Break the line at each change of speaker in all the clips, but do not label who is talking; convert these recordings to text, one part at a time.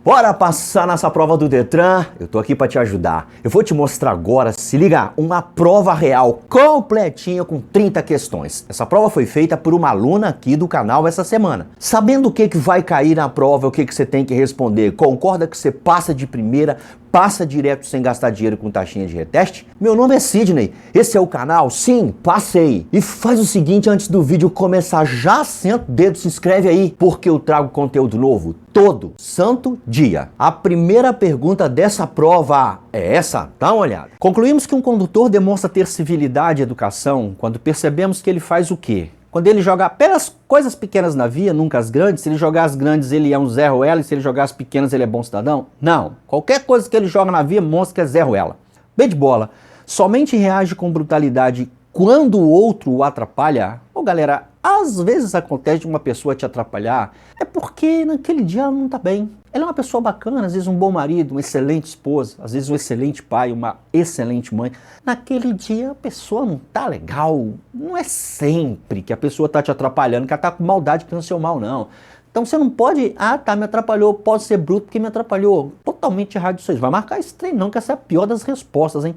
Bora passar nessa prova do Detran? Eu tô aqui para te ajudar. Eu vou te mostrar agora, se liga, uma prova real completinha com 30 questões. Essa prova foi feita por uma aluna aqui do canal essa semana. Sabendo o que vai cair na prova, o que você tem que responder, concorda que você passa de primeira, passa direto sem gastar dinheiro com taxinha de reteste? Meu nome é Sidney, esse é o canal Sim, Passei. E faz o seguinte, antes do vídeo começar, já senta o dedo, se inscreve aí, porque eu trago conteúdo novo todo santo dia. A primeira pergunta dessa prova é essa, dá uma olhada. Concluímos que um condutor demonstra ter civilidade e educação quando percebemos que ele faz o quê? Quando ele joga apenas coisas pequenas na via, nunca as grandes. Se ele jogar as grandes, ele é um Zé Ruela, e se ele jogar as pequenas, ele é bom cidadão? Não. Qualquer coisa que ele joga na via, mostra que é Zé Ruela. B de bola. Somente reage com brutalidade quando o outro o atrapalha? Ô galera, às vezes acontece de uma pessoa te atrapalhar, é porque naquele dia ela não tá bem. Ela é uma pessoa bacana, às vezes um bom marido, uma excelente esposa, às vezes um excelente pai, uma excelente mãe. Naquele dia a pessoa não tá legal. Não é sempre que a pessoa tá te atrapalhando, que ela tá com maldade querendo seu mal, não. Então você não pode, me atrapalhou, pode ser bruto porque me atrapalhou. Totalmente errado isso aí. Vai marcar esse trem não, que essa é a pior das respostas, hein?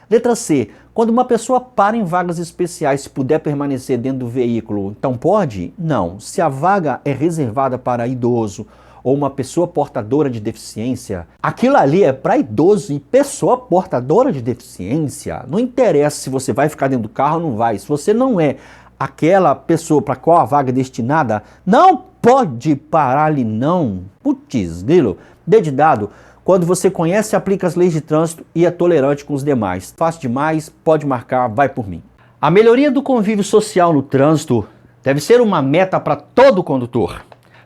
Letra C. Quando uma pessoa para em vagas especiais, se puder permanecer dentro do veículo, então pode? Não. Se a vaga é reservada para idoso ou uma pessoa portadora de deficiência, aquilo ali é para idoso e pessoa portadora de deficiência. Não interessa se você vai ficar dentro do carro ou não vai. Se você não é aquela pessoa para qual a vaga é destinada, não pode parar ali não. Putz, grilo. D de dado. Quando você conhece e aplica as leis de trânsito e é tolerante com os demais. Fácil demais, pode marcar, vai por mim. A melhoria do convívio social no trânsito deve ser uma meta para todo condutor.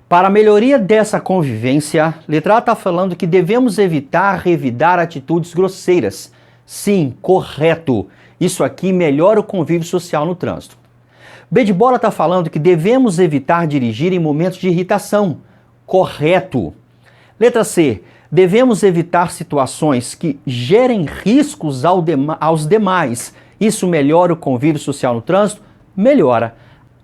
Para a melhoria dessa convivência, letra A está falando que devemos evitar revidar atitudes grosseiras. Sim, correto. Isso aqui melhora o convívio social no trânsito. B de bola está falando que devemos evitar dirigir em momentos de irritação. Correto. Letra C. Devemos evitar situações que gerem riscos aos demais. Isso melhora o convívio social no trânsito? Melhora.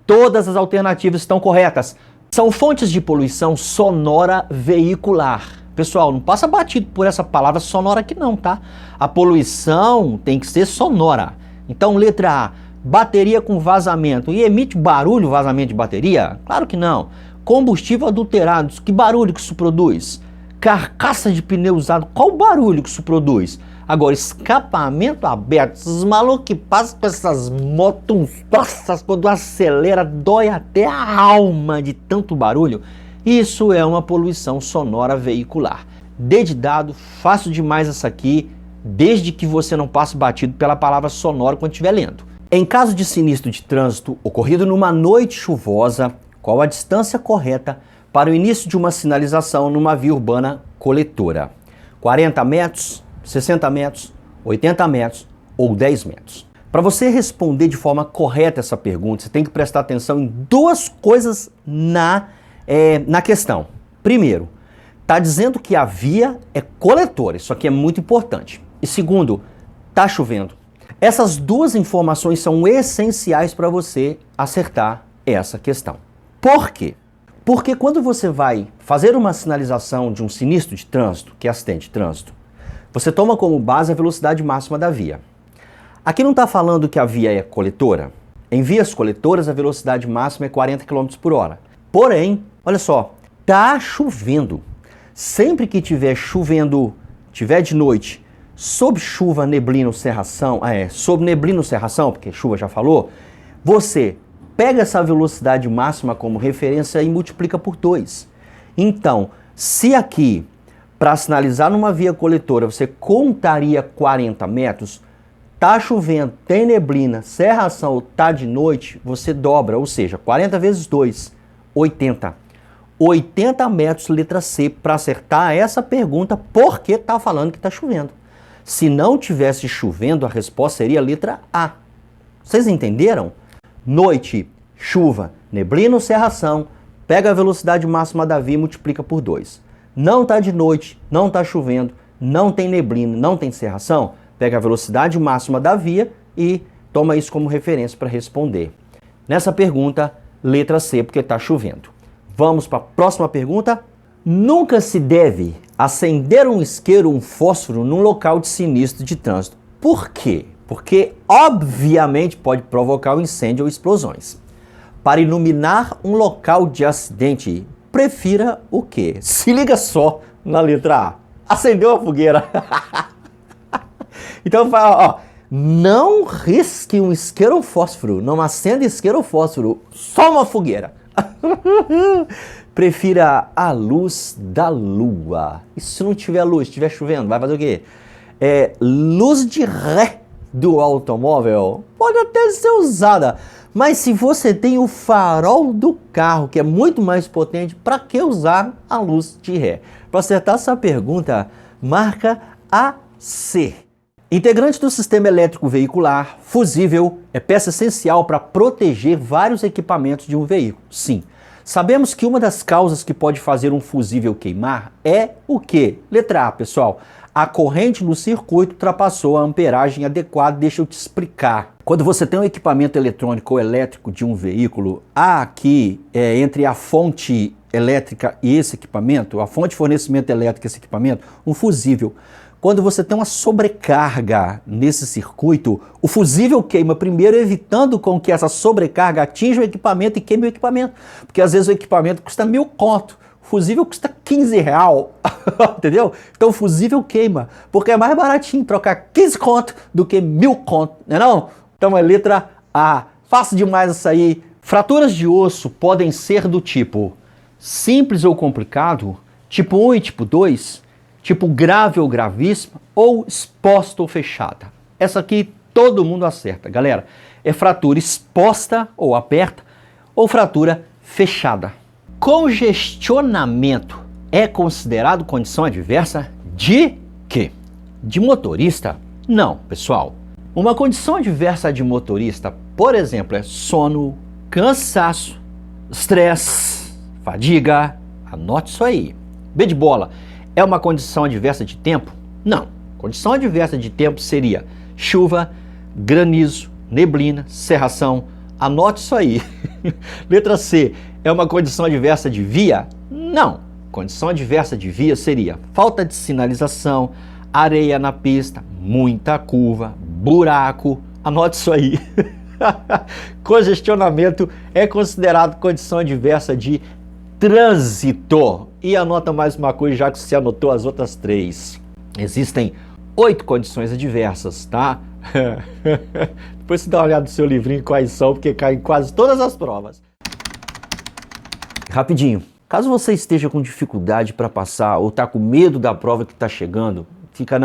Todas as alternativas estão corretas. São fontes de poluição sonora veicular. Pessoal, não passa batido por essa palavra sonora aqui não, tá? A poluição tem que ser sonora. Então, letra A, bateria com vazamento. E emite barulho o vazamento de bateria? Claro que não. Combustível adulterado, que barulho que isso produz? Carcaça de pneu usado, qual o barulho que isso produz? Agora, escapamento aberto, esses malucos que passam com essas motos, nossa, quando acelera, dói até a alma de tanto barulho. Isso é uma poluição sonora veicular. D de dado, fácil demais essa aqui, desde que você não passe batido pela palavra sonora quando estiver lendo. Em caso de sinistro de trânsito ocorrido numa noite chuvosa, qual a distância correta para o início de uma sinalização numa via urbana coletora? 40 metros, 60 metros, 80 metros ou 10 metros? Para você responder de forma correta essa pergunta, você tem que prestar atenção em duas coisas na questão. Primeiro, está dizendo que a via é coletora, isso aqui é muito importante. E segundo, está chovendo. Essas duas informações são essenciais para você acertar essa questão. Por quê? Porque quando você vai fazer uma sinalização de um sinistro de trânsito, que é acidente de trânsito, você toma como base a velocidade máxima da via. Aqui não está falando que a via é coletora. Em vias coletoras, a velocidade máxima é 40 km por hora. Porém, olha só, está chovendo. Sempre que estiver chovendo, tiver de noite, sob chuva, neblina ou cerração, sob neblina ou cerração, porque chuva já falou, você pega essa velocidade máxima como referência e multiplica por 2. Então, se aqui, para sinalizar numa via coletora, você contaria 40 metros, tá chovendo, tem neblina, cerração ou tá de noite, você dobra, ou seja, 40 vezes 2, 80. 80 metros, letra C, para acertar essa pergunta, porque tá falando que tá chovendo. Se não tivesse chovendo, a resposta seria a letra A. Vocês entenderam? Noite, chuva, neblina ou cerração, pega a velocidade máxima da via e multiplica por 2. Não está de noite, não está chovendo, não tem neblina, não tem cerração, pega a velocidade máxima da via e toma isso como referência para responder. Nessa pergunta, letra C, porque está chovendo. Vamos para a próxima pergunta? Nunca se deve acender um isqueiro ou um fósforo num local de sinistro de trânsito. Por quê? Porque, obviamente, pode provocar um incêndio ou explosões. Para iluminar um local de acidente, prefira o quê? Se liga só na letra A. Acendeu a fogueira. Então, não risque um isqueiro ou fósforo. Não acenda isqueiro ou fósforo. Só uma fogueira. Prefira a luz da lua. E se não tiver luz, estiver chovendo, vai fazer o quê? Luz de ré do automóvel pode até ser usada, mas se você tem o farol do carro, que é muito mais potente, para que usar a luz de ré? Para acertar essa pergunta, marca AC. Integrante do sistema elétrico veicular, fusível, é peça essencial para proteger vários equipamentos de um veículo. Sim. Sabemos que uma das causas que pode fazer um fusível queimar é o quê? Letra A, pessoal. A corrente no circuito ultrapassou a amperagem adequada. Deixa eu te explicar. Quando você tem um equipamento eletrônico ou elétrico de um veículo, há aqui, entre a fonte elétrica e esse equipamento, a fonte de fornecimento elétrico e esse equipamento, um fusível. Quando você tem uma sobrecarga nesse circuito, o fusível queima primeiro, evitando com que essa sobrecarga atinja o equipamento e queime o equipamento. Porque às vezes o equipamento custa 1.000 conto, o fusível custa 15 real, entendeu? Então o fusível queima, porque é mais baratinho trocar 15 conto do que 1.000 conto, não é não? Então é letra A. Fácil demais essa aí. Fraturas de osso podem ser do tipo simples ou complicado, tipo 1 e tipo 2, tipo grave ou gravíssima, ou exposta ou fechada. Essa aqui todo mundo acerta, galera. É fratura exposta ou aberta, ou fratura fechada. Congestionamento é considerado condição adversa de quê? De motorista? Não, pessoal. Uma condição adversa de motorista, por exemplo, é sono, cansaço, estresse, fadiga. Anote isso aí. B de bola. É uma condição adversa de tempo? Não. Condição adversa de tempo seria chuva, granizo, neblina, cerração. Anote isso aí. Letra C. É uma condição adversa de via? Não. Condição adversa de via seria falta de sinalização, areia na pista, muita curva, buraco. Anote isso aí. Congestionamento é considerado condição adversa de trânsito. E anota mais uma coisa, já que você anotou as outras 3. Existem 8 condições adversas, tá? Depois você dá uma olhada no seu livrinho quais são, porque cai em quase todas as provas. Rapidinho, caso você esteja com dificuldade para passar ou tá com medo da prova que está chegando, fica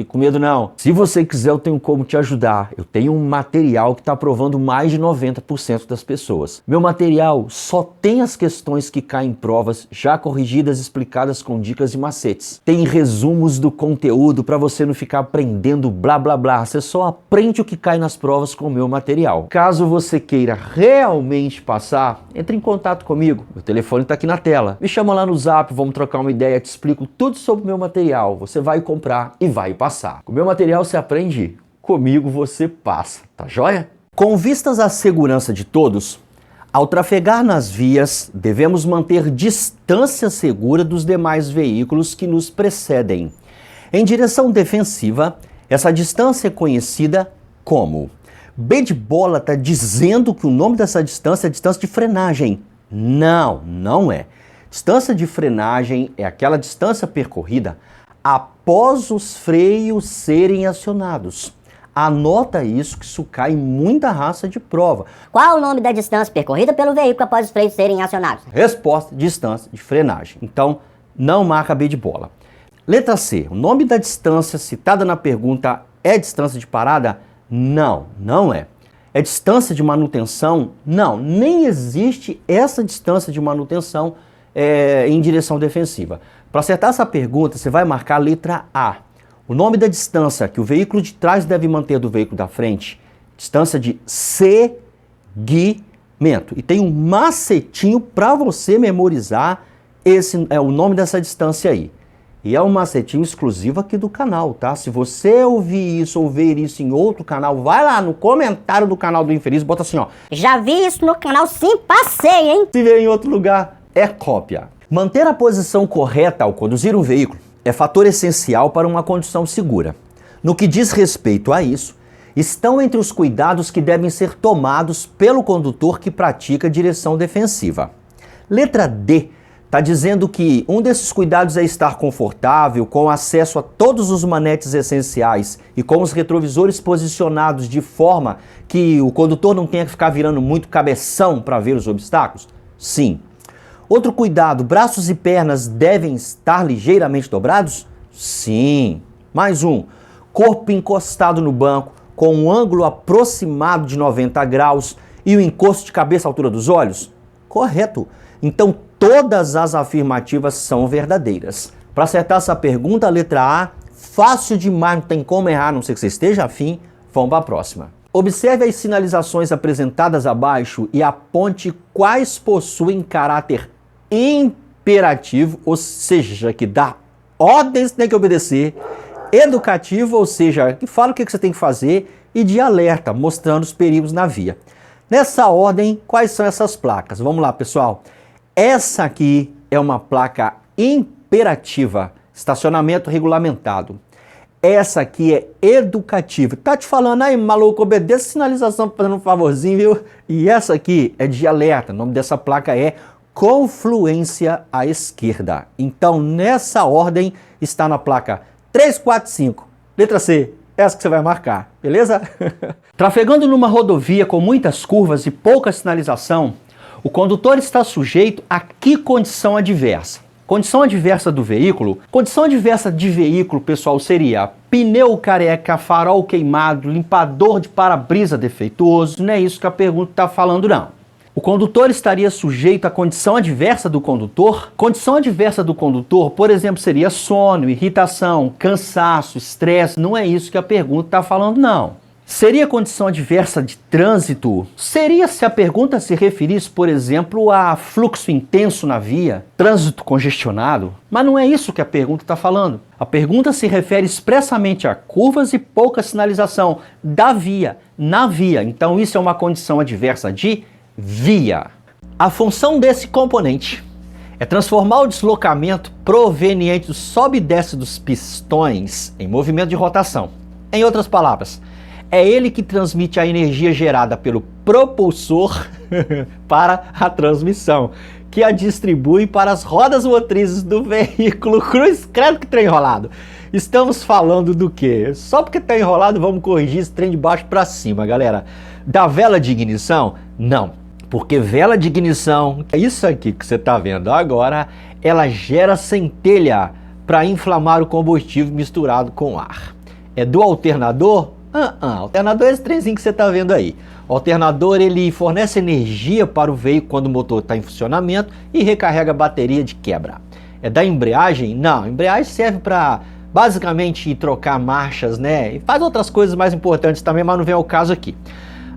com medo não. Se você quiser, eu tenho como te ajudar. Eu tenho um material que está aprovando mais de 90% das pessoas. Meu material só tem as questões que caem em provas, já corrigidas, explicadas com dicas e macetes. Tem resumos do conteúdo para você não ficar aprendendo blá blá blá. Você só aprende o que cai nas provas com o meu material. Caso você queira realmente passar, entre em contato comigo. Meu telefone está aqui na tela. Me chama lá no Zap, vamos trocar uma ideia, te explico tudo sobre o meu material. Você vai comprar e vai passar. Com o meu material você aprende, comigo você passa, tá joia? Com vistas à segurança de todos, ao trafegar nas vias, devemos manter distância segura dos demais veículos que nos precedem. Em direção defensiva, essa distância é conhecida como... B de bola está dizendo que o nome dessa distância é distância de frenagem. Não, não é. Distância de frenagem é aquela distância percorrida após os freios serem acionados. Anota isso, que isso cai em muita raça de prova.
Qual o nome da distância percorrida pelo veículo após os freios serem acionados?
Resposta: distância de frenagem. Então, não marca B de bola. Letra C. O nome da distância citada na pergunta é distância de parada? Não, não é. É distância de manutenção? Não, nem existe essa distância de manutenção em direção defensiva. Para acertar essa pergunta, você vai marcar a letra A. O nome da distância que o veículo de trás deve manter do veículo da frente, distância de seguimento. E tem um macetinho para você memorizar o nome dessa distância aí. E é um macetinho exclusivo aqui do canal, tá? Se você ouvir isso ou ver isso em outro canal, vai lá no comentário do canal do Infeliz, bota assim, ó.
Já vi isso no canal, sim, passei, hein?
Se ver em outro lugar, é cópia. Manter a posição correta ao conduzir um veículo é fator essencial para uma condução segura. No que diz respeito a isso, estão entre os cuidados que devem ser tomados pelo condutor que pratica direção defensiva. Letra D está dizendo que um desses cuidados é estar confortável, com acesso a todos os manetes essenciais e com os retrovisores posicionados de forma que o condutor não tenha que ficar virando muito cabeção para ver os obstáculos? Sim. Outro cuidado, braços e pernas devem estar ligeiramente dobrados? Sim. Mais um, corpo encostado no banco, com um ângulo aproximado de 90 graus e o encosto de cabeça à altura dos olhos? Correto. Então, todas as afirmativas são verdadeiras. Para acertar essa pergunta, a letra A, fácil demais, não tem como errar, a não ser que você esteja afim, vamos para a próxima. Observe as sinalizações apresentadas abaixo e aponte quais possuem caráter imperativo, ou seja, que dá ordens que tem que obedecer, educativo, ou seja, que fala o que você tem que fazer, e de alerta, mostrando os perigos na via. Nessa ordem, quais são essas placas? Vamos lá, pessoal. Essa aqui é uma placa imperativa, estacionamento regulamentado. Essa aqui é educativa. Tá te falando aí, maluco, obedeça a sinalização, fazendo um favorzinho, viu? E essa aqui é de alerta. O nome dessa placa é confluência à esquerda. Então, nessa ordem, está na placa 3, 4, 5. Letra C, essa que você vai marcar, beleza? Trafegando numa rodovia com muitas curvas e pouca sinalização, o condutor está sujeito a que condição adversa? Condição adversa do veículo? Condição adversa de veículo, pessoal, seria pneu careca, farol queimado, limpador de para-brisa defeituoso. Não é isso que a pergunta está falando, não. O condutor estaria sujeito à condição adversa do condutor? Condição adversa do condutor, por exemplo, seria sono, irritação, cansaço, estresse. Não é isso que a pergunta está falando, não. Seria condição adversa de trânsito? Seria se a pergunta se referisse, por exemplo, a fluxo intenso na via, trânsito congestionado? Mas não é isso que a pergunta está falando. A pergunta se refere expressamente a curvas e pouca sinalização da via, na via. Então isso é uma condição adversa de via. A função desse componente é transformar o deslocamento proveniente do sobe e desce dos pistões em movimento de rotação. Em outras palavras, é ele que transmite a energia gerada pelo propulsor para a transmissão, que a distribui para as rodas motrizes do veículo. Cruz, credo que trem enrolado. Estamos falando do quê? Só porque está enrolado, vamos corrigir esse trem de baixo para cima, galera. Da vela de ignição? Não. Porque vela de ignição, é isso aqui que você está vendo agora, ela gera centelha para inflamar o combustível misturado com ar. É do alternador? Alternador é esse trenzinho que você está vendo aí. O alternador, ele fornece energia para o veículo quando o motor está em funcionamento e recarrega a bateria de quebra. É da embreagem? Não, a embreagem serve para basicamente trocar marchas, né? E faz outras coisas mais importantes também, mas não vem ao caso aqui.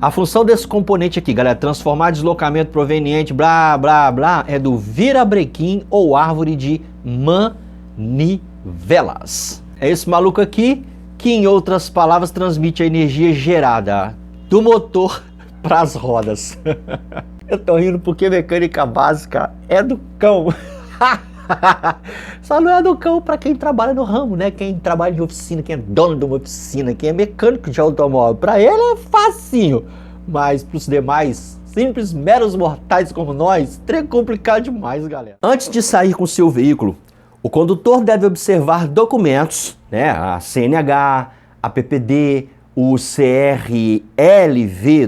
A função desse componente aqui, galera, transformar deslocamento proveniente, blá, blá, blá, é do virabrequim ou árvore de manivelas. É esse maluco aqui que, em outras palavras, transmite a energia gerada do motor para as rodas. Eu tô rindo porque mecânica básica é do cão. Só não é do cão para quem trabalha no ramo, né? Quem trabalha em oficina, quem é dono de uma oficina, quem é mecânico de automóvel. Para ele é facinho, mas para os demais simples, meros mortais como nós, é complicado demais, galera. Antes de sair com seu veículo, o condutor deve observar documentos, né? A CNH, a PPD, o CRLV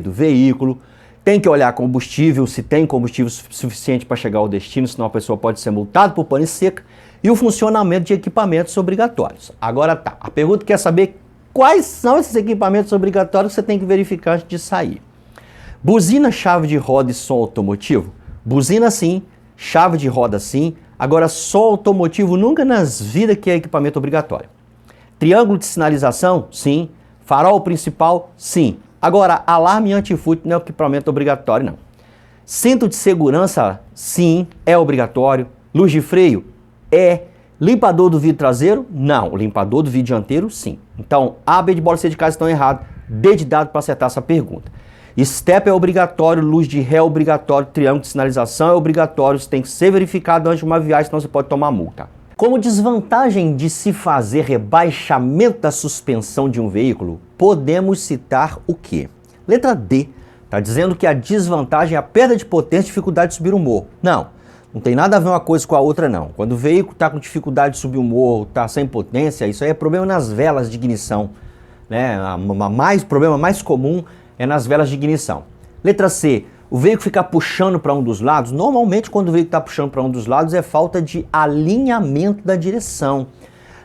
do veículo. Tem que olhar combustível, se tem combustível suficiente para chegar ao destino, senão a pessoa pode ser multada por pane seca. E o funcionamento de equipamentos obrigatórios. Agora tá, a pergunta quer saber quais são esses equipamentos obrigatórios que você tem que verificar antes de sair. Buzina, chave de roda e som automotivo? Buzina sim, chave de roda sim. Agora, som automotivo nunca nas vidas que é equipamento obrigatório. Triângulo de sinalização? Sim. Farol principal? Sim. Agora, alarme anti-furto não é equipamento obrigatório, não. Cinto de segurança? Sim, é obrigatório. Luz de freio? É. Limpador do vidro traseiro? Não. O limpador do vidro dianteiro? Sim. Então, A, B de bola, C de casa estão errados. D de dado para acertar essa pergunta. Step é obrigatório, luz de ré é obrigatório, triângulo de sinalização é obrigatório, isso tem que ser verificado antes de uma viagem, senão você pode tomar multa. Como desvantagem de se fazer rebaixamento da suspensão de um veículo, podemos citar o quê? Letra D, está dizendo que a desvantagem é a perda de potência e dificuldade de subir o morro. Não tem nada a ver uma coisa com a outra não. Quando o veículo está com dificuldade de subir o morro, está sem potência, isso aí é problema nas velas de ignição, né? O problema mais comum é nas velas de ignição. Letra C, o veículo ficar puxando para um dos lados. Normalmente quando o veículo está puxando para um dos lados é falta de alinhamento da direção.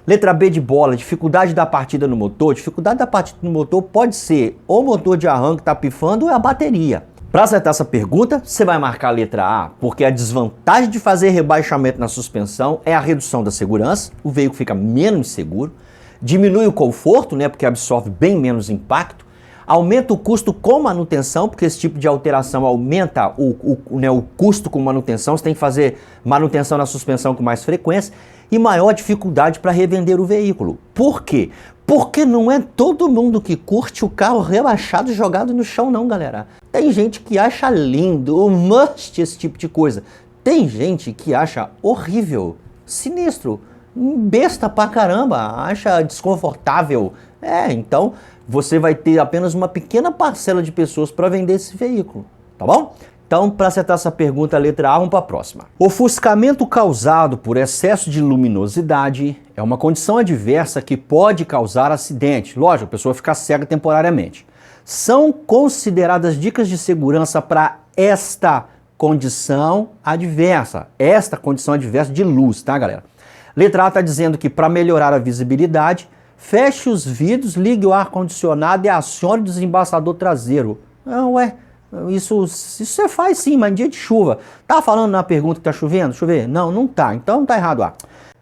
Letra B de bola, dificuldade da partida no motor. Dificuldade da partida no motor pode ser ou o motor de arranque está pifando ou é a bateria. Para acertar essa pergunta, você vai marcar a letra A, porque a desvantagem de fazer rebaixamento na suspensão é a redução da segurança, o veículo fica menos seguro, diminui o conforto, né, porque absorve bem menos impacto, aumenta o custo com manutenção, porque esse tipo de alteração aumenta o custo com manutenção, você tem que fazer manutenção na suspensão com mais frequência, e maior dificuldade para revender o veículo. Por quê? Porque não é todo mundo que curte o carro rebaixado e jogado no chão não, galera. Tem gente que acha lindo, must esse tipo de coisa. Tem gente que acha horrível, sinistro, besta pra caramba, acha desconfortável. Então você vai ter apenas uma pequena parcela de pessoas para vender esse veículo, tá bom? Então, para acertar essa pergunta, a letra A, vamos para a próxima. Ofuscamento causado por excesso de luminosidade é uma condição adversa que pode causar acidente. Lógico, a pessoa fica cega temporariamente. São consideradas dicas de segurança para esta condição adversa. Esta condição adversa de luz, tá, galera? Letra A está dizendo que para melhorar a visibilidade, feche os vidros, ligue o ar-condicionado e acione o desembaçador traseiro. Isso você faz sim, mas em dia de chuva. Tá falando na pergunta que tá chovendo? Chover? Não tá. Então tá errado.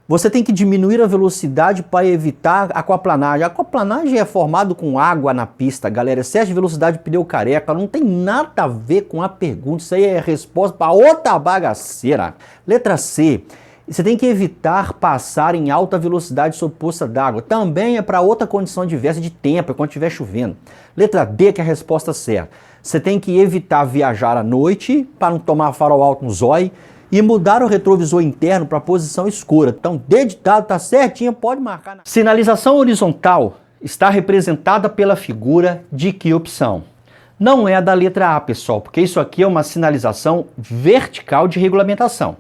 Você tem que diminuir a velocidade para evitar aquaplanagem. A aquaplanagem é formado com água na pista, galera. Excesso de velocidade, pneu careca. Não tem nada a ver com a pergunta. Isso aí é resposta para outra bagaceira. Letra C. Você tem que evitar passar em alta velocidade sob poça d'água. Também é para outra condição adversa de tempo, é quando estiver chovendo. Letra D, que é a resposta certa. Você tem que evitar viajar à noite para não tomar farol alto no zóio e mudar o retrovisor interno para posição escura. Então, dedicado, tá certinho, pode marcar. Sinalização horizontal está representada pela figura de que opção? Não é a da letra A, pessoal, porque isso aqui é uma sinalização vertical de regulamentação.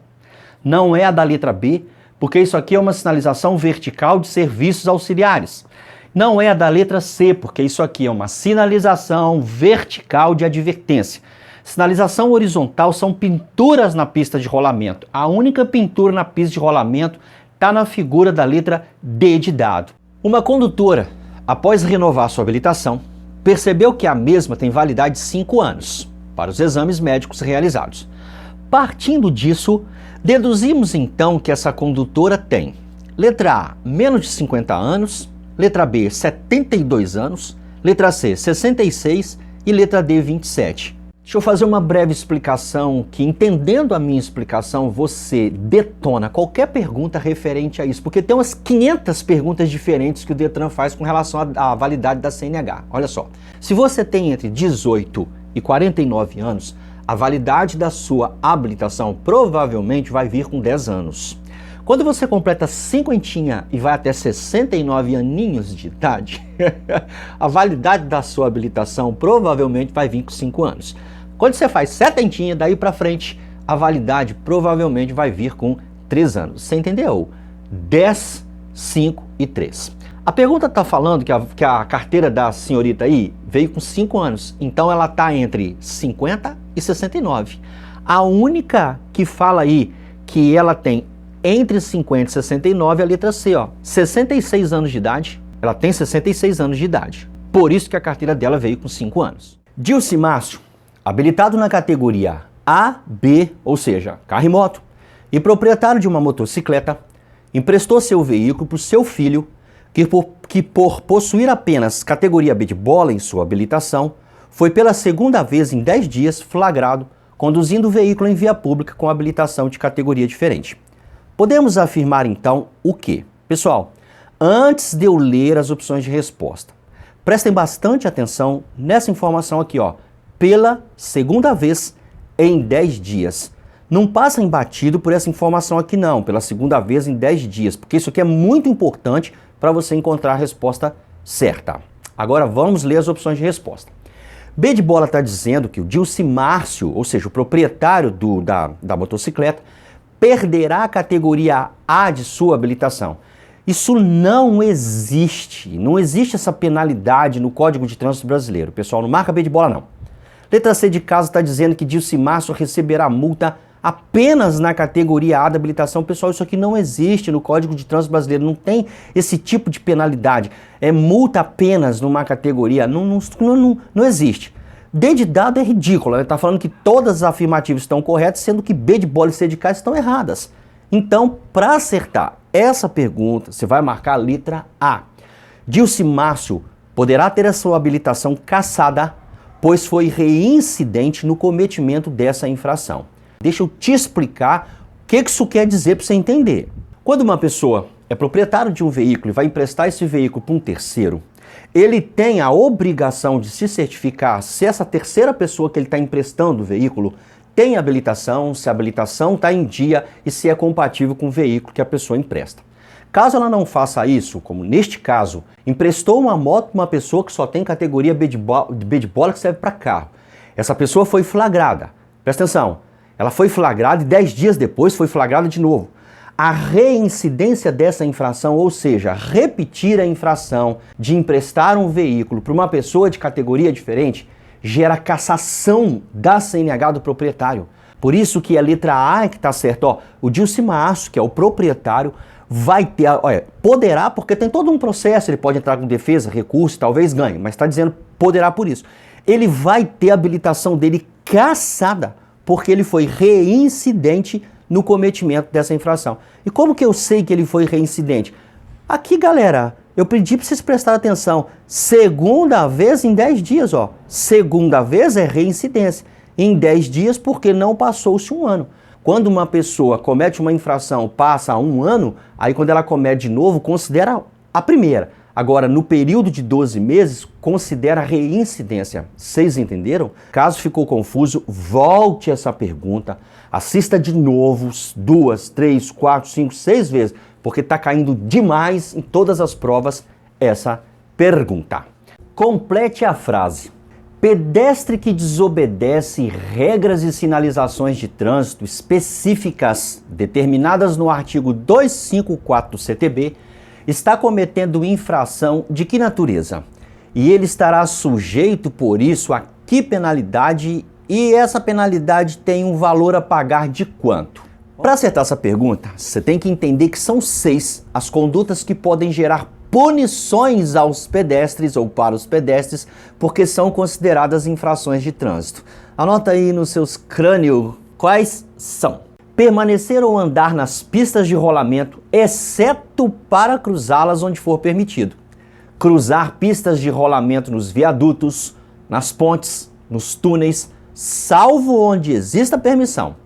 Não é a da letra B, porque isso aqui é uma sinalização vertical de serviços auxiliares. Não é a da letra C, porque isso aqui é uma sinalização vertical de advertência. Sinalização horizontal são pinturas na pista de rolamento. A única pintura na pista de rolamento está na figura da letra D de dado. Uma condutora, após renovar sua habilitação, percebeu que a mesma tem validade de 5 anos para os exames médicos realizados. Partindo disso, deduzimos então que essa condutora tem letra A, menos de 50 anos, letra B, 72 anos, letra C, 66 e letra D, 27. Deixa eu fazer uma breve explicação que, entendendo a minha explicação, você detona qualquer pergunta referente a isso, porque tem umas 500 perguntas diferentes que o Detran faz com relação à validade da CNH. Olha só, se você tem entre 18 e 49 anos, a validade da sua habilitação provavelmente vai vir com 10 anos. Quando você completa 50 e vai até 69 aninhos de idade, a validade da sua habilitação provavelmente vai vir com 5 anos. Quando você faz 70, daí para frente, a validade provavelmente vai vir com 3 anos. Você entendeu? 10, 5 e 3. A pergunta está falando que a carteira da senhorita aí veio com 5 anos, então ela está entre 50 e 69. A única que fala aí que ela tem entre 50 e 69 é a letra C, ó. 66 anos de idade, ela tem 66 anos de idade. Por isso que a carteira dela veio com 5 anos. Dilce Márcio, habilitado na categoria A, B, ou seja, carro e moto, e proprietário de uma motocicleta, emprestou seu veículo para o seu filho, que por possuir apenas categoria B de bola em sua habilitação, foi pela segunda vez em 10 dias flagrado conduzindo o veículo em via pública com habilitação de categoria diferente. Podemos afirmar então o quê? Pessoal, antes de eu ler as opções de resposta, prestem bastante atenção nessa informação aqui, ó. pela segunda vez em 10 dias. Não passa embatido por essa informação aqui não, pela segunda vez em 10 dias, porque isso aqui é muito importante para você encontrar a resposta certa. Agora vamos ler as opções de resposta. B de bola está dizendo que o Dilci Márcio, ou seja, o proprietário da motocicleta, perderá a categoria A de sua habilitação. Isso não existe. Não existe essa penalidade no Código de Trânsito Brasileiro. Pessoal, não marca B de bola, não. Letra C de casa está dizendo que Dilci Márcio receberá multa apenas na categoria A da habilitação. Pessoal, isso aqui não existe no Código de Trânsito Brasileiro. Não tem esse tipo de penalidade. É multa apenas numa categoria. Não existe. D de dado é ridículo. Ele está falando que todas as afirmativas estão corretas, sendo que B de bola e C de casa estão erradas. Então, para acertar essa pergunta, você vai marcar a letra A. Dilci Márcio poderá ter a sua habilitação cassada, pois foi reincidente no cometimento dessa infração. Deixa eu te explicar o que isso quer dizer para você entender. Quando uma pessoa é proprietário de um veículo e vai emprestar esse veículo para um terceiro, ele tem a obrigação de se certificar se essa terceira pessoa que ele está emprestando o veículo tem habilitação, se a habilitação está em dia e se é compatível com o veículo que a pessoa empresta. Caso ela não faça isso, como neste caso, emprestou uma moto para uma pessoa que só tem categoria B de bola que serve para carro. Essa pessoa foi flagrada. Presta atenção, ela foi flagrada e 10 dias depois foi flagrada de novo. A reincidência dessa infração, ou seja, repetir a infração de emprestar um veículo para uma pessoa de categoria diferente, gera cassação da CNH do proprietário. Por isso que a letra A é que está certa. Ó, o Dilci Márcio, que é o proprietário, vai ter, poderá, porque tem todo um processo, ele pode entrar com defesa, recurso, talvez ganhe, mas está dizendo poderá por isso. Ele vai ter a habilitação dele cassada, porque ele foi reincidente no cometimento dessa infração. E como que eu sei que ele foi reincidente? Aqui, galera, eu pedi para vocês prestarem atenção. Segunda vez em 10 dias, ó. Segunda vez é reincidência. Em 10 dias, porque não passou-se um ano. Quando uma pessoa comete uma infração, passa um ano, aí quando ela comete de novo, considera a primeira. Agora, no período de 12 meses, considera a reincidência. Vocês entenderam? Caso ficou confuso, volte essa pergunta, assista de novo 2, 3, 4, 5, 6 vezes, porque está caindo demais em todas as provas essa pergunta. Complete a frase. Pedestre que desobedece regras e sinalizações de trânsito específicas determinadas no artigo 254 do CTB está cometendo infração de que natureza? E ele estará sujeito, por isso, a que penalidade? E essa penalidade tem um valor a pagar de quanto? Para acertar essa pergunta, você tem que entender que são 6 as condutas que podem gerar punições aos pedestres ou para os pedestres, porque são consideradas infrações de trânsito. Anota aí nos seus crânios quais são. Permanecer ou andar nas pistas de rolamento, exceto para cruzá-las onde for permitido. Cruzar pistas de rolamento nos viadutos, nas pontes, nos túneis, salvo onde exista permissão.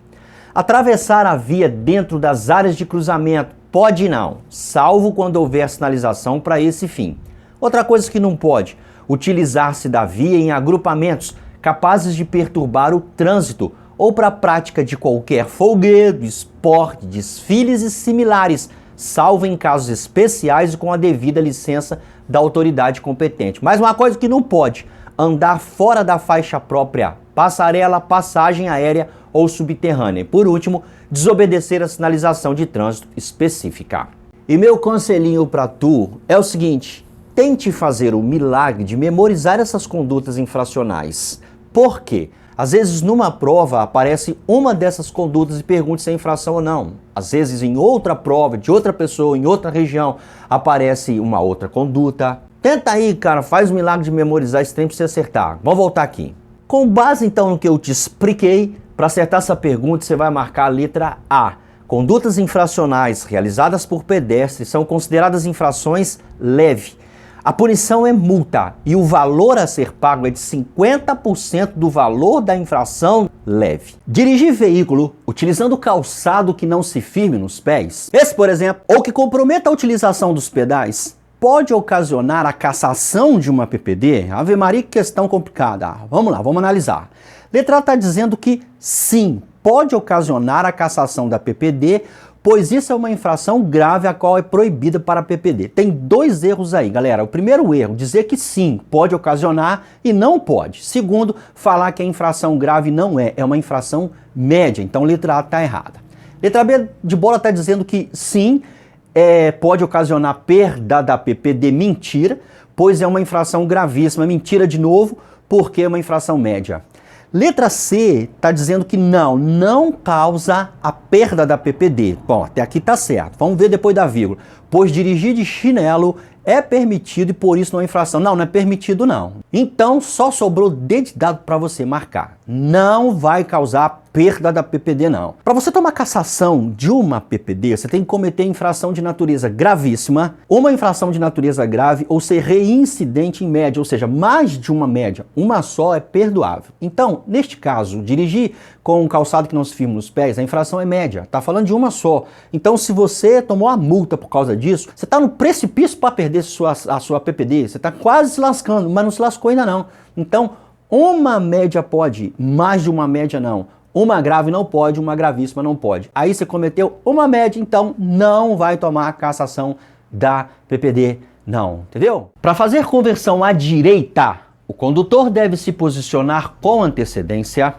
Atravessar a via dentro das áreas de cruzamento, pode não, salvo quando houver sinalização para esse fim. Outra coisa que não pode, utilizar-se da via em agrupamentos capazes de perturbar o trânsito ou para a prática de qualquer folguedo, esporte, desfiles e similares, salvo em casos especiais e com a devida licença da autoridade competente. Mas uma coisa que não pode, andar fora da faixa própria, passarela, passagem aérea ou subterrânea. E por último, desobedecer a sinalização de trânsito específica. E meu conselhinho para tu é o seguinte, tente fazer o milagre de memorizar essas condutas infracionais. Por quê? Às vezes numa prova aparece uma dessas condutas e pergunta se é infração ou não. Às vezes em outra prova de outra pessoa, em outra região, aparece uma outra conduta. Tenta aí, cara, faz o milagre de memorizar esse trem pra você acertar. Vamos voltar aqui. Com base então no que eu te expliquei, para acertar essa pergunta você vai marcar a letra A. Condutas infracionais realizadas por pedestres são consideradas infrações leves. A punição é multa e o valor a ser pago é de 50% do valor da infração leve. Dirigir veículo utilizando calçado que não se firme nos pés, esse por exemplo, ou que comprometa a utilização dos pedais, pode ocasionar a cassação de uma PPD? Ave Maria, que questão complicada. Vamos lá, vamos analisar. Letra A está dizendo que sim, pode ocasionar a cassação da PPD, pois isso é uma infração grave a qual é proibida para a PPD. Tem dois erros aí, galera. O primeiro erro, dizer que sim, pode ocasionar e não pode. Segundo, falar que a infração grave não é uma infração média. Então, letra A está errada. Letra B de bola está dizendo que sim, pode ocasionar perda da PPD, mentira, pois é uma infração gravíssima. Mentira de novo, porque é uma infração média. Letra C está dizendo que não causa a perda da PPD. Bom, até aqui está certo. Vamos ver depois da vírgula. Pois dirigir de chinelo é permitido e por isso não é infração. Não é permitido não. Então só sobrou dedicado para você marcar. Não vai causar perda da PPD não. Para você tomar cassação de uma PPD, você tem que cometer infração de natureza gravíssima, uma infração de natureza grave ou ser reincidente em média, ou seja, mais de uma média. Uma só é perdoável. Então, neste caso, dirigir com um calçado que não se firma nos pés, a infração é média. Tá falando de uma só. Então, se você tomou a multa por causa disso, você está no precipício para perder a sua PPD. Você está quase se lascando, mas não se lascou ainda não. Então, uma média pode, mais de uma média não. Uma grave não pode, uma gravíssima não pode. Aí você cometeu uma média, então não vai tomar a cassação da PPD, não. Entendeu? Para fazer conversão à direita, o condutor deve se posicionar com antecedência,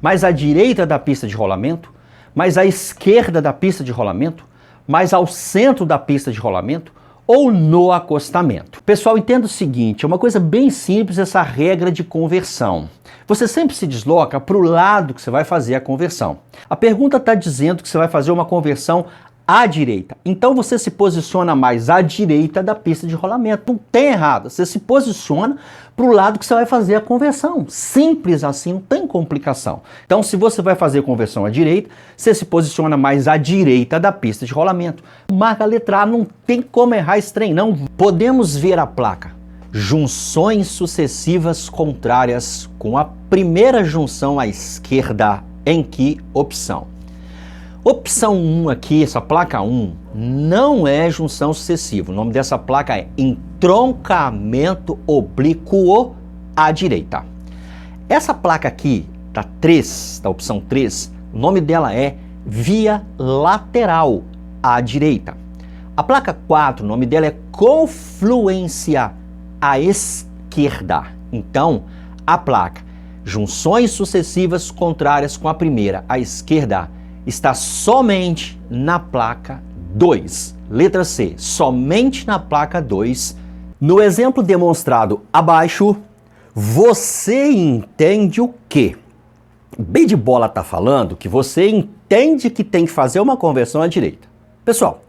mais à direita da pista de rolamento, mais à esquerda da pista de rolamento, mais ao centro da pista de rolamento, ou no acostamento. Pessoal, entenda o seguinte, é uma coisa bem simples essa regra de conversão. Você sempre se desloca para o lado que você vai fazer a conversão. A pergunta está dizendo que você vai fazer uma conversão à direita. Então você se posiciona mais à direita da pista de rolamento. Não tem errado, você se posiciona para o lado que você vai fazer a conversão. Simples assim, não tem complicação. Então se você vai fazer a conversão à direita, você se posiciona mais à direita da pista de rolamento. Marca a letra A, não tem como errar esse trem, não. Podemos ver a placa. Junções sucessivas contrárias com a primeira junção à esquerda em que opção? Opção 1 aqui, essa placa 1, não é junção sucessiva. O nome dessa placa é entroncamento oblíquo à direita. Essa placa aqui, da 3, da opção 3, o nome dela é via lateral à direita. A placa 4, o nome dela é confluência à esquerda. Então, a placa junções sucessivas contrárias com a primeira à esquerda está somente na placa 2. Letra C, somente na placa 2. No exemplo demonstrado abaixo, você entende o quê? B de bola está falando que você entende que tem que fazer uma conversão à direita. Pessoal,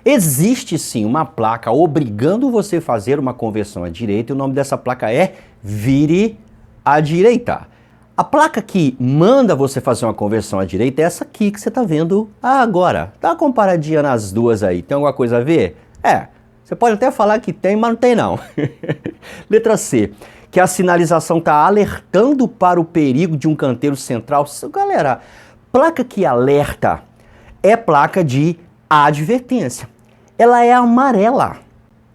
existe sim uma placa obrigando você a fazer uma conversão à direita e o nome dessa placa é vire à direita. A placa que manda você fazer uma conversão à direita é essa aqui que você está vendo agora. Dá uma comparadinha nas duas aí. Tem alguma coisa a ver? Você pode até falar que tem, mas não tem não. Letra C, que a sinalização está alertando para o perigo de um canteiro central. Galera, placa que alerta é placa de advertência. Ela é amarela.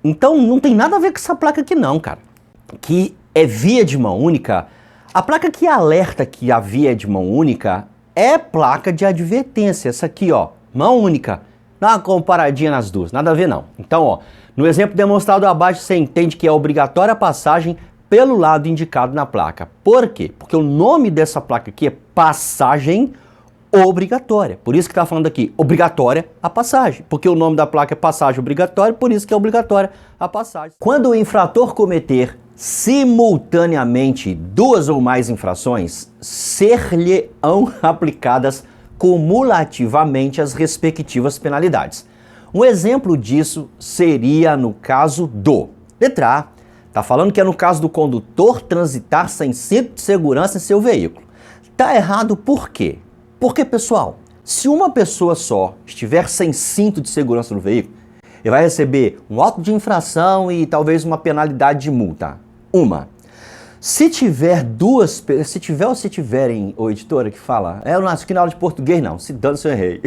Então não tem nada a ver com essa placa aqui não, cara. Que é via de mão única. A placa que alerta que a via é de mão única é placa de advertência. Essa aqui, ó, mão única. Dá uma comparadinha nas duas, nada a ver não. Então, ó, no exemplo demonstrado abaixo, você entende que é obrigatória a passagem pelo lado indicado na placa. Por quê? Porque o nome dessa placa aqui é passagem obrigatória. Por isso que está falando aqui, obrigatória a passagem. Porque o nome da placa é passagem obrigatória, por isso que é obrigatória a passagem. Quando o infrator cometer simultaneamente duas ou mais infrações, ser-lhe-ão aplicadas cumulativamente as respectivas penalidades. Um exemplo disso seria no caso do... Letra A, está falando que é no caso do condutor transitar sem cinto de segurança em seu veículo. Está errado por quê? Porque, pessoal, se uma pessoa só estiver sem cinto de segurança no veículo, ele vai receber um auto de infração e talvez uma penalidade de multa. Se tiver duas, se tiverem, ô editora que fala, eu não acho que na aula de português não, se dane se eu errei.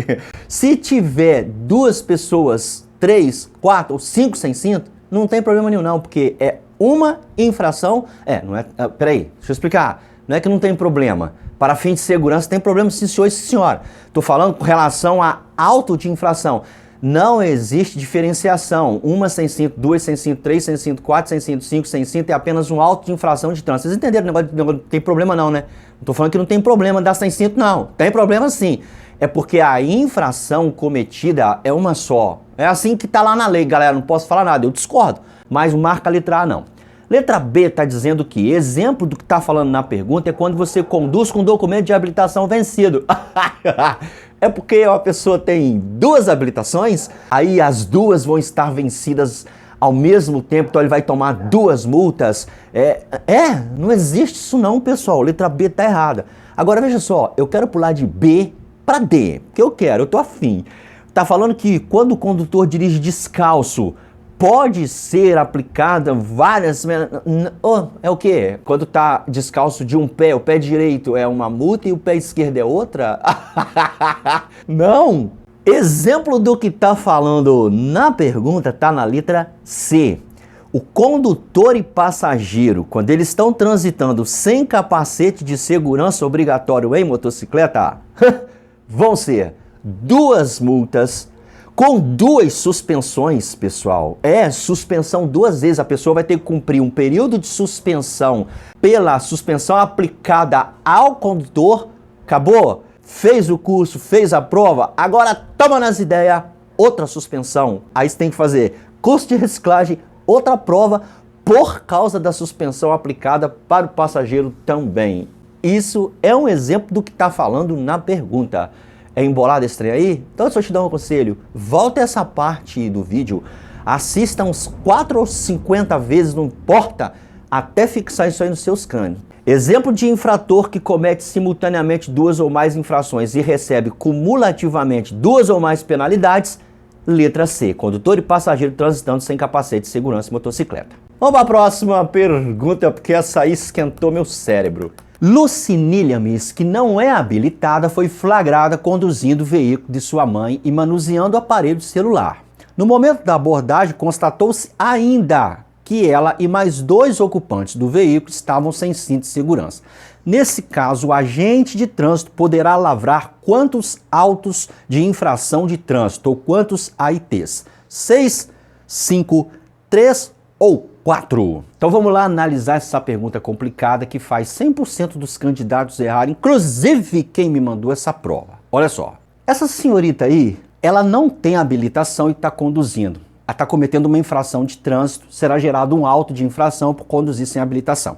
Se tiver duas pessoas, 3, 4 ou 5 sem cinto, Não tem problema nenhum não, porque é uma infração... não é... Peraí, deixa eu explicar. Não é que não tem problema. Para fins de segurança tem problema sim, senhor e senhora. Estou falando com relação a auto de infração. Não existe diferenciação. Uma sem cinto, duas sem cinto, três sem cinto, quatro sem cinto, cinco sem cinto é apenas um auto de infração de trânsito. Vocês entenderam o negócio? Não tem problema não, né? Não estou falando que não tem problema dar sem cinto, não. Tem problema sim. É porque a infração cometida é uma só. É assim que está lá na lei, galera. Não posso falar nada, eu discordo. Mas marca a letra A, não. Letra B está dizendo que exemplo do que está falando na pergunta é quando você conduz com documento de habilitação vencido. É porque a pessoa tem duas habilitações, aí as duas vão estar vencidas ao mesmo tempo, então ele vai tomar duas multas. Não existe isso não, pessoal. Letra B está errada. Agora veja só, eu quero pular de B para D, que eu tô afim. Tá falando que quando o condutor dirige descalço, pode ser aplicada várias... é o quê? Quando tá descalço de um pé, o pé direito é uma multa e o pé esquerdo é outra? Não! Exemplo do que tá falando na pergunta tá na letra C. O condutor e passageiro, quando eles estão transitando sem capacete de segurança obrigatório em motocicleta, vão ser duas multas com duas suspensões, pessoal. Suspensão duas vezes. A pessoa vai ter que cumprir um período de suspensão pela suspensão aplicada ao condutor. Acabou? Fez o curso, fez a prova, agora toma nas ideias, outra suspensão. Aí você tem que fazer curso de reciclagem, outra prova, por causa da suspensão aplicada para o passageiro também. Isso é um exemplo do que está falando na pergunta. É embolado esse trem aí? Então deixa eu te dar um conselho. Volta essa parte do vídeo, assista uns 4 ou 50 vezes, não importa, até fixar isso aí nos seus crânios. Exemplo de infrator que comete simultaneamente duas ou mais infrações e recebe cumulativamente duas ou mais penalidades. Letra C. Condutor e passageiro transitando sem capacete de segurança em motocicleta. Vamos para a próxima pergunta, porque essa aí esquentou meu cérebro. Lucinilha Miss, que não é habilitada, foi flagrada conduzindo o veículo de sua mãe e manuseando o aparelho celular. No momento da abordagem, constatou-se ainda que ela e mais 2 ocupantes do veículo estavam sem cinto de segurança. Nesse caso, o agente de trânsito poderá lavrar quantos autos de infração de trânsito ou quantos AITs? 6, 5, 3 ou 4? Então vamos lá analisar essa pergunta complicada que faz 100% dos candidatos errarem, inclusive quem me mandou essa prova. Olha só, essa senhorita aí, ela não tem habilitação e está conduzindo. Ela está cometendo uma infração de trânsito, será gerado um auto de infração por conduzir sem habilitação.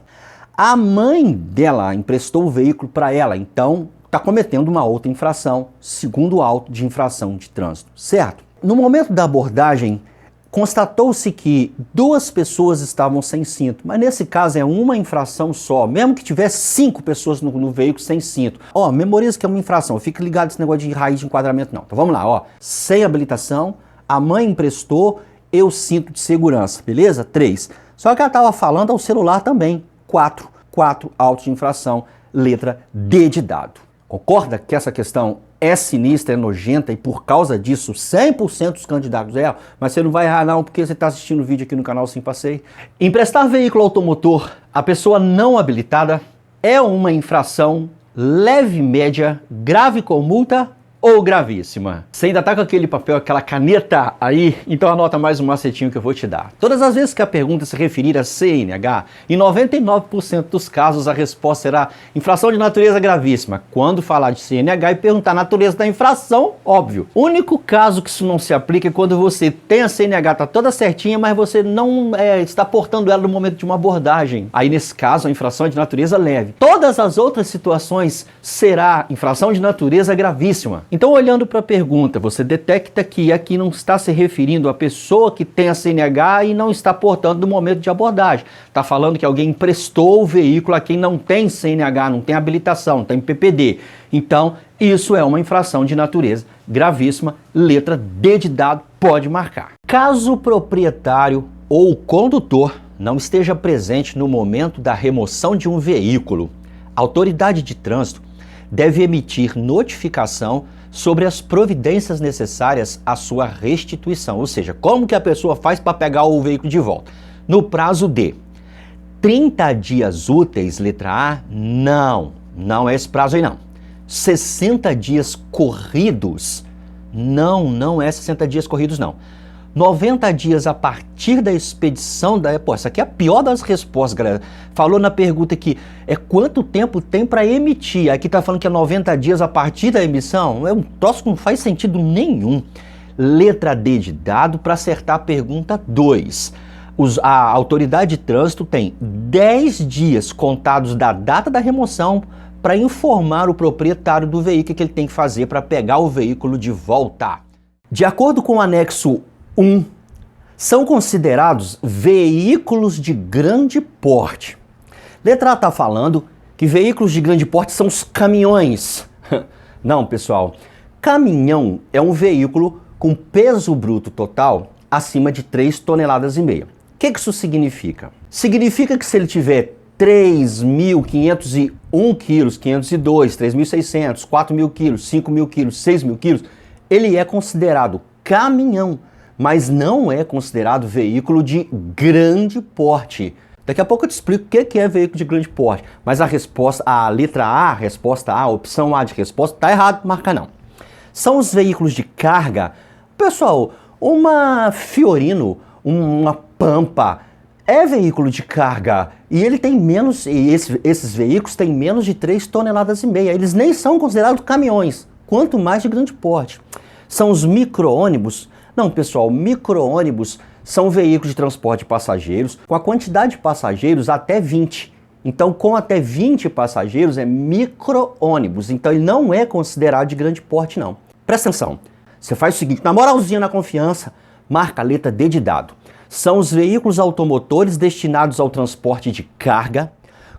A mãe dela emprestou o veículo para ela, então está cometendo uma outra infração, segundo auto de infração de trânsito, certo? No momento da abordagem, constatou-se que 2 pessoas estavam sem cinto, mas nesse caso é uma infração só, mesmo que tivesse 5 pessoas no veículo sem cinto. Memoriza que é uma infração, fica ligado esse negócio de raiz de enquadramento não. Então vamos lá, sem habilitação, a mãe emprestou, eu cinto de segurança, beleza? 3. Só que ela estava falando ao celular também, 4 autos de infração, letra D de dado. Concorda que essa questão é sinistra, é nojenta e por causa disso 100% dos candidatos erram? Mas você não vai errar não, porque você está assistindo o vídeo aqui no canal Sim Passei. Emprestar veículo automotor a pessoa não habilitada é uma infração leve, média, grave com multa ou gravíssima? Você ainda tá com aquele papel, aquela caneta aí? Então anota mais um macetinho que eu vou te dar. Todas as vezes que a pergunta se referir a CNH, em 99% dos casos a resposta será infração de natureza gravíssima. Quando falar de CNH e perguntar a natureza da infração, óbvio. O único caso que isso não se aplica é quando você tem a CNH, tá toda certinha, mas você não está portando ela no momento de uma abordagem. Aí nesse caso a infração é de natureza leve. Todas as outras situações será infração de natureza gravíssima. Então, olhando para a pergunta, você detecta que aqui não está se referindo à pessoa que tem a CNH e não está portando no momento de abordagem. Está falando que alguém emprestou o veículo a quem não tem CNH, não tem habilitação, não tem PPD. Então, isso é uma infração de natureza gravíssima, letra D de dado, pode marcar. Caso o proprietário ou o condutor não esteja presente no momento da remoção de um veículo, a autoridade de trânsito deve emitir notificação sobre as providências necessárias à sua restituição, ou seja, como que a pessoa faz para pegar o veículo de volta. No prazo de 30 dias úteis, letra A, não é esse prazo aí não. 60 dias corridos, não é 60 dias corridos não. 90 dias a partir da expedição da... Pô, essa aqui é a pior das respostas, galera. Falou na pergunta aqui, quanto tempo tem para emitir? Aqui tá falando que é 90 dias a partir da emissão. É um troço que não faz sentido nenhum. Letra D de dado para acertar a pergunta 2. A autoridade de trânsito tem 10 dias contados da data da remoção para informar o proprietário do veículo que ele tem que fazer para pegar o veículo de volta. De acordo com o anexo 1, são considerados veículos de grande porte. Letra A está falando que veículos de grande porte são os caminhões. Não, pessoal. Caminhão é um veículo com peso bruto total acima de 3,5 toneladas. O que isso significa? Significa que se ele tiver 3.501 quilos, 502, 3.600, 4.000 quilos, 5.000 quilos, 6.000 quilos, ele é considerado caminhão, mas não é considerado veículo de grande porte. Daqui a pouco eu te explico o que é veículo de grande porte, mas a letra A, a resposta A, a opção A de resposta, está errado, marca não. São os veículos de carga. Pessoal, uma Fiorino, uma Pampa, é veículo de carga e ele tem menos, esses veículos têm menos de 3,5 toneladas. Eles nem são considerados caminhões, quanto mais de grande porte. São os micro-ônibus. Não, pessoal, micro-ônibus são veículos de transporte de passageiros com a quantidade de passageiros até 20. Então, com até 20 passageiros é micro-ônibus. Então, ele não é considerado de grande porte, não. Presta atenção. Você faz o seguinte, na moralzinha, na confiança, marca a letra D de dado. São os veículos automotores destinados ao transporte de carga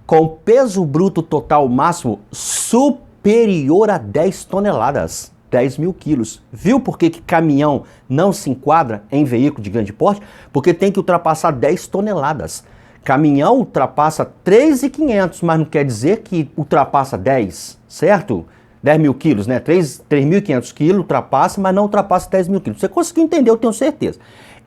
com peso bruto total máximo superior a 10 toneladas. 10.000 quilos. Viu por que caminhão não se enquadra em veículo de grande porte? Porque tem que ultrapassar 10 toneladas. Caminhão ultrapassa 3.500, mas não quer dizer que ultrapassa 10, certo? 10.000 quilos, né? 3.500 quilos ultrapassa, mas não ultrapassa 10.000 quilos. Você conseguiu entender, eu tenho certeza.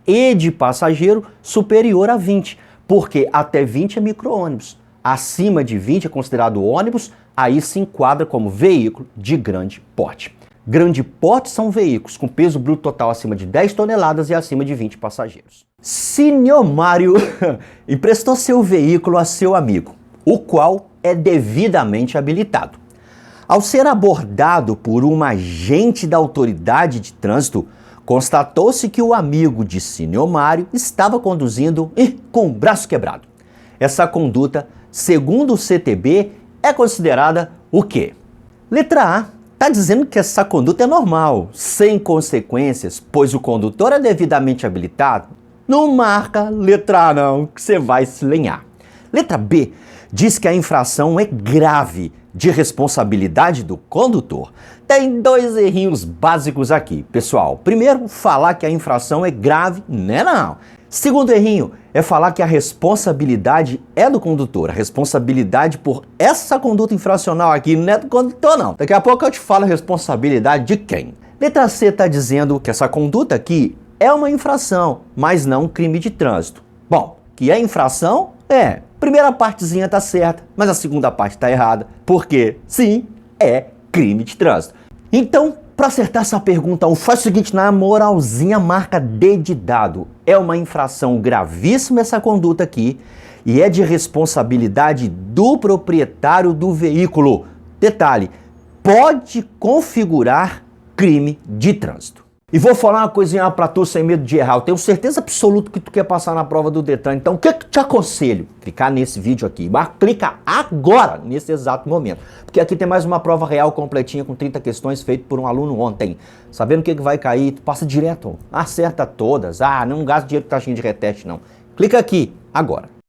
E de passageiro superior a 20, porque até 20 é micro-ônibus. Acima de 20 é considerado ônibus, aí se enquadra como veículo de grande porte. Grande porte são veículos com peso bruto total acima de 10 toneladas e acima de 20 passageiros. Senhor Mário emprestou seu veículo a seu amigo, o qual é devidamente habilitado. Ao ser abordado por um agente da autoridade de trânsito, constatou-se que o amigo de Senhor Mário estava conduzindo com o braço quebrado. Essa conduta, segundo o CTB, é considerada o quê? Letra A. Está dizendo que essa conduta é normal, sem consequências, pois o condutor é devidamente habilitado? Não marca letra A não, que você vai se lenhar. Letra B diz que a infração é grave, de responsabilidade do condutor. Tem 2 errinhos básicos aqui, pessoal. Primeiro, falar que a infração é grave, né não. Segundo errinho é falar que a responsabilidade é do condutor. A responsabilidade por essa conduta infracional aqui não é do condutor, não. Daqui a pouco eu te falo a responsabilidade de quem. Letra C está dizendo que essa conduta aqui é uma infração, mas não um crime de trânsito. Bom, que é infração? É. Primeira partezinha tá certa, mas a segunda parte tá errada. Porque, sim, é crime de trânsito. Então, para acertar essa pergunta, faz o seguinte, na moralzinha, marca D de dado. É uma infração gravíssima essa conduta aqui e é de responsabilidade do proprietário do veículo. Detalhe, pode configurar crime de trânsito. E vou falar uma coisinha pra tu sem medo de errar. Eu tenho certeza absoluta que tu quer passar na prova do Detran. Então, o que eu te aconselho? Clicar nesse vídeo aqui. Mas clica agora, nesse exato momento. Porque aqui tem mais uma prova real completinha com 30 questões feito por um aluno ontem. Sabendo o que vai cair, tu passa direto. Acerta todas. Não gasta dinheiro com taxinha de reteste, não. Clica aqui agora.